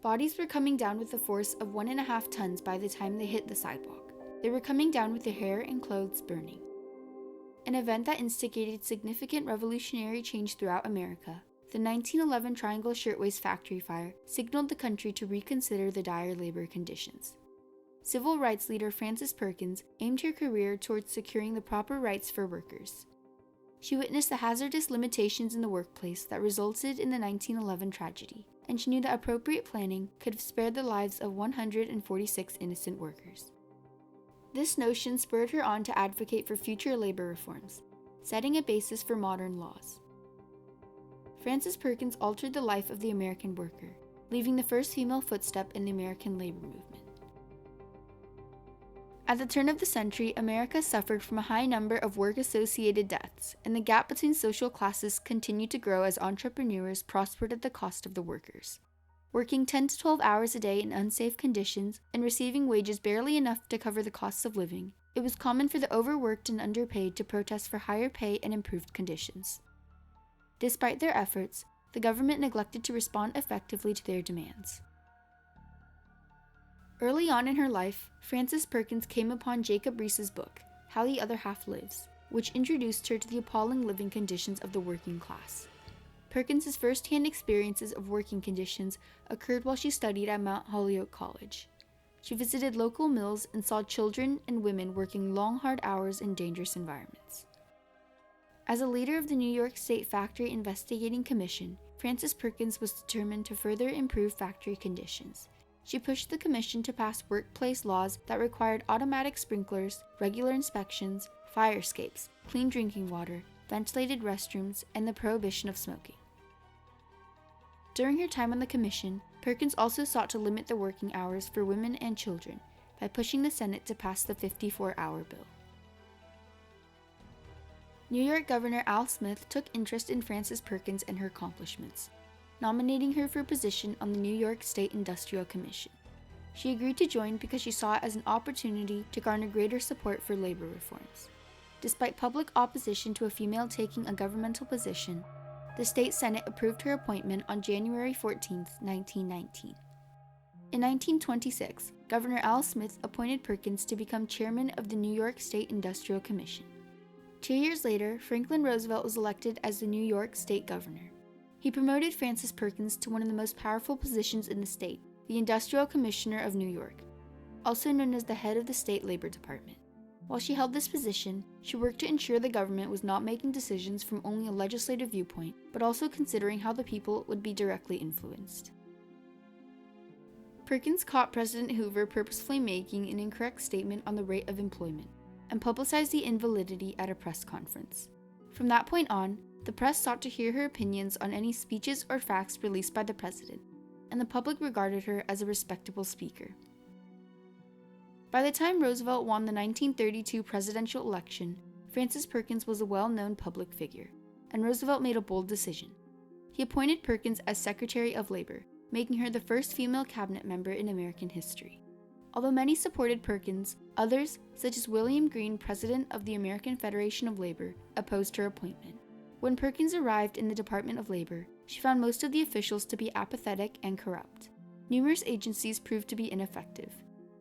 Bodies were coming down with a force of 1.5 tons by the time they hit the sidewalk. They were coming down with their hair and clothes burning. An event that instigated significant revolutionary change throughout America, the 1911 Triangle Shirtwaist Factory Fire signaled the country to reconsider the dire labor conditions. Civil rights leader Frances Perkins aimed her career towards securing the proper rights for workers. She witnessed the hazardous limitations in the workplace that resulted in the 1911 tragedy, and she knew that appropriate planning could have spared the lives of 146 innocent workers. This notion spurred her on to advocate for future labor reforms, setting a basis for modern laws. Frances Perkins altered the life of the American worker, leaving the first female footstep in the American labor movement. At the turn of the century, America suffered from a high number of work-associated deaths, and the gap between social classes continued to grow as entrepreneurs prospered at the cost of the workers. Working 10 to 12 hours a day in unsafe conditions and receiving wages barely enough to cover the costs of living, it was common for the overworked and underpaid to protest for higher pay and improved conditions. Despite their efforts, the government neglected to respond effectively to their demands. Early on in her life, Frances Perkins came upon Jacob Riis's book, How the Other Half Lives, which introduced her to the appalling living conditions of the working class. Perkins's first-hand experiences of working conditions occurred while she studied at Mount Holyoke College. She visited local mills and saw children and women working long, hard hours in dangerous environments. As a leader of the New York State Factory Investigating Commission, Frances Perkins was determined to further improve factory conditions. She pushed the commission to pass workplace laws that required automatic sprinklers, regular inspections, fire escapes, clean drinking water, ventilated restrooms, and the prohibition of smoking. During her time on the commission, Perkins also sought to limit the working hours for women and children by pushing the Senate to pass the 54-hour bill. New York Governor Al Smith took interest in Frances Perkins and her accomplishments, nominating her for a position on the New York State Industrial Commission. She agreed to join because she saw it as an opportunity to garner greater support for labor reforms. Despite public opposition to a female taking a governmental position, the state Senate approved her appointment on January 14, 1919. In 1926, Governor Al Smith appointed Perkins to become chairman of the New York State Industrial Commission. 2 years later, Franklin Roosevelt was elected as the New York State Governor. He promoted Frances Perkins to one of the most powerful positions in the state, the Industrial Commissioner of New York, also known as the head of the state labor department. While she held this position, she worked to ensure the government was not making decisions from only a legislative viewpoint, but also considering how the people would be directly influenced. Perkins caught President Hoover purposefully making an incorrect statement on the rate of employment, and publicized the invalidity at a press conference. From that point on, the press sought to hear her opinions on any speeches or facts released by the president, and the public regarded her as a respectable speaker. By the time Roosevelt won the 1932 presidential election, Frances Perkins was a well-known public figure, and Roosevelt made a bold decision. He appointed Perkins as Secretary of Labor, making her the first female cabinet member in American history. Although many supported Perkins, others, such as William Greene, president of the American Federation of Labor, opposed her appointment. When Perkins arrived in the Department of Labor, she found most of the officials to be apathetic and corrupt. Numerous agencies proved to be ineffective.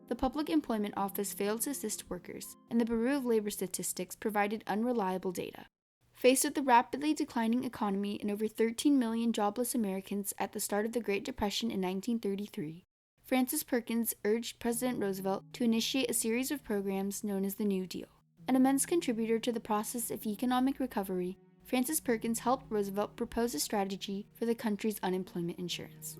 The Public Employment Office failed to assist workers, and the Bureau of Labor Statistics provided unreliable data. Faced with the rapidly declining economy and over 13 million jobless Americans at the start of the Great Depression in 1933, Frances Perkins urged President Roosevelt to initiate a series of programs known as the New Deal. An immense contributor to the process of economic recovery, Frances Perkins helped Roosevelt propose a strategy for the country's unemployment insurance.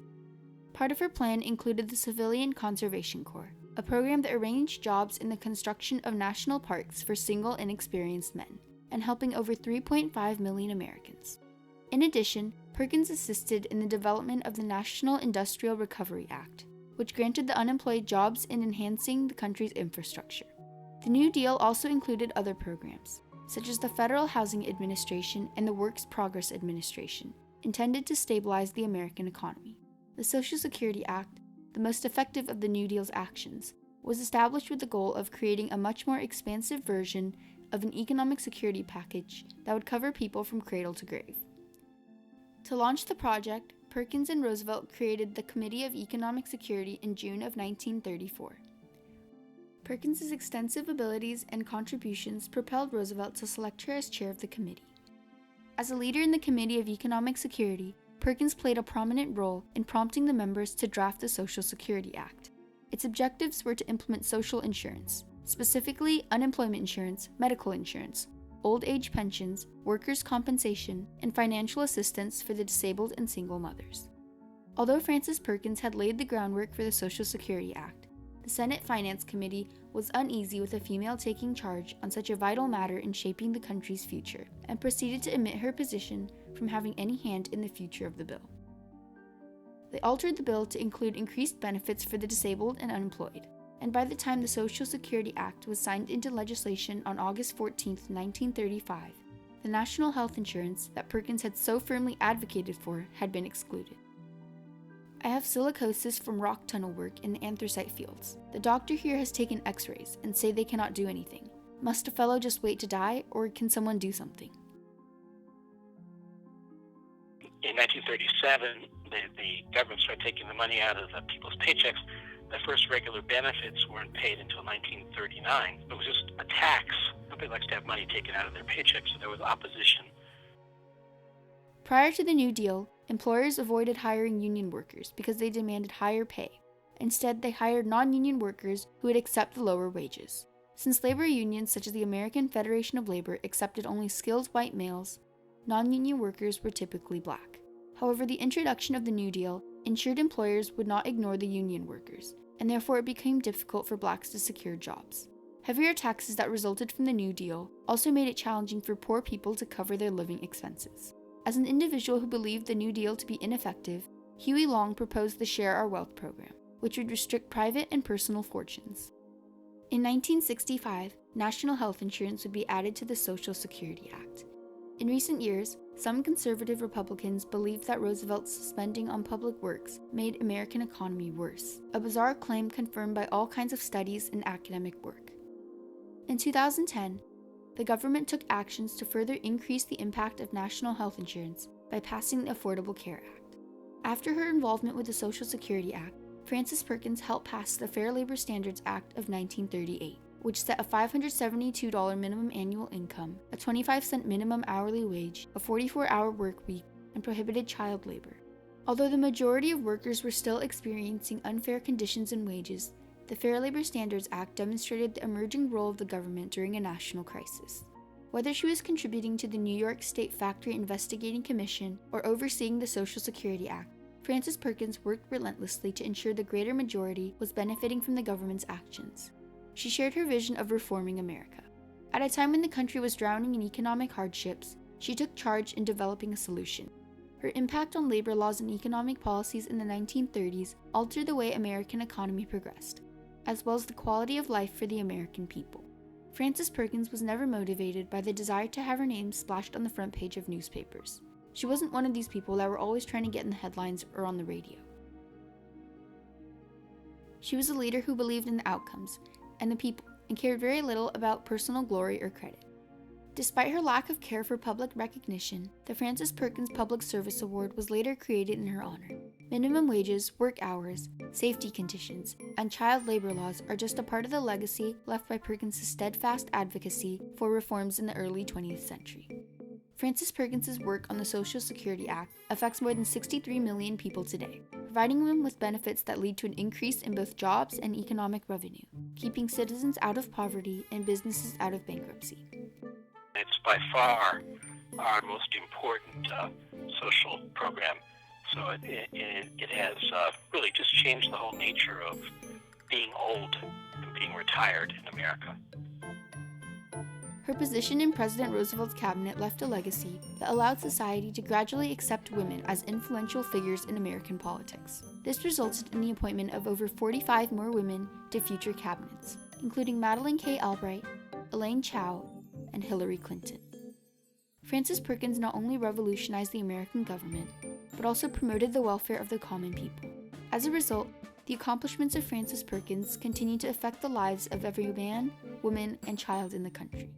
Part of her plan included the Civilian Conservation Corps, a program that arranged jobs in the construction of national parks for single, inexperienced men, and helping over 3.5 million Americans. In addition, Perkins assisted in the development of the National Industrial Recovery Act, which granted the unemployed jobs in enhancing the country's infrastructure. The New Deal also included other programs, such as the Federal Housing Administration and the Works Progress Administration, intended to stabilize the American economy. The Social Security Act, the most effective of the New Deal's actions, was established with the goal of creating a much more expansive version of an economic security package that would cover people from cradle to grave. To launch the project, Perkins and Roosevelt created the Committee of Economic Security in June of 1934. Perkins's extensive abilities and contributions propelled Roosevelt to select her as chair of the committee. As a leader in the Committee of Economic Security, Perkins played a prominent role in prompting the members to draft the Social Security Act. Its objectives were to implement social insurance, specifically unemployment insurance, medical insurance, old age pensions, workers' compensation, and financial assistance for the disabled and single mothers. Although Frances Perkins had laid the groundwork for the Social Security Act, the Senate Finance Committee was uneasy with a female taking charge on such a vital matter in shaping the country's future, and proceeded to omit her position from having any hand in the future of the bill. They altered the bill to include increased benefits for the disabled and unemployed, and by the time the Social Security Act was signed into legislation on August 14, 1935, the national health insurance that Perkins had so firmly advocated for had been excluded. I have silicosis from rock tunnel work in the anthracite fields. The doctor here has taken x-rays and say they cannot do anything. Must a fellow just wait to die, or can someone do something? In 1937, the government started taking the money out of the people's paychecks. The first regular benefits weren't paid until 1939. It was just a tax. Nobody likes to have money taken out of their paycheck, so there was opposition. Prior to the New Deal, employers avoided hiring union workers because they demanded higher pay. Instead, they hired non-union workers who would accept the lower wages. Since labor unions such as the American Federation of Labor accepted only skilled white males, non-union workers were typically black. However, the introduction of the New Deal ensured employers would not ignore the union workers, and therefore it became difficult for blacks to secure jobs. Heavier taxes that resulted from the New Deal also made it challenging for poor people to cover their living expenses. As an individual who believed the New Deal to be ineffective, Huey Long proposed the Share Our Wealth program, which would restrict private and personal fortunes. In 1965, national health insurance would be added to the Social Security Act. In recent years, some conservative Republicans believed that Roosevelt's spending on public works made American economy worse, a bizarre claim confirmed by all kinds of studies and academic work. In 2010, the government took actions to further increase the impact of national health insurance by passing the Affordable Care Act. After her involvement with the Social Security Act, Frances Perkins helped pass the Fair Labor Standards Act of 1938, which set a $572 minimum annual income, a 25-cent minimum hourly wage, a 44-hour work week, and prohibited child labor. Although the majority of workers were still experiencing unfair conditions and wages, the Fair Labor Standards Act demonstrated the emerging role of the government during a national crisis. Whether she was contributing to the New York State Factory Investigating Commission or overseeing the Social Security Act, Frances Perkins worked relentlessly to ensure the greater majority was benefiting from the government's actions. She shared her vision of reforming America. At a time when the country was drowning in economic hardships, she took charge in developing a solution. Her impact on labor laws and economic policies in the 1930s altered the way American economy progressed, as well as the quality of life for the American people. Frances Perkins was never motivated by the desire to have her name splashed on the front page of newspapers. She wasn't one of these people that were always trying to get in the headlines or on the radio. She was a leader who believed in the outcomes and the people, and cared very little about personal glory or credit. Despite her lack of care for public recognition, the Frances Perkins Public Service Award was later created in her honor. Minimum wages, work hours, safety conditions, and child labor laws are just a part of the legacy left by Perkins' steadfast advocacy for reforms in the early 20th century. Frances Perkins' work on the Social Security Act affects more than 63 million people today, providing them with benefits that lead to an increase in both jobs and economic revenue, keeping citizens out of poverty and businesses out of bankruptcy. It's by far our most important social program. So it has really just changed the whole nature of being old and being retired in America. Her position in President Roosevelt's cabinet left a legacy that allowed society to gradually accept women as influential figures in American politics. This resulted in the appointment of over 45 more women to future cabinets, including Madeleine K. Albright, Elaine Chao, and Hillary Clinton. Frances Perkins not only revolutionized the American government, but also promoted the welfare of the common people. As a result, the accomplishments of Frances Perkins continue to affect the lives of every man, woman, and child in the country.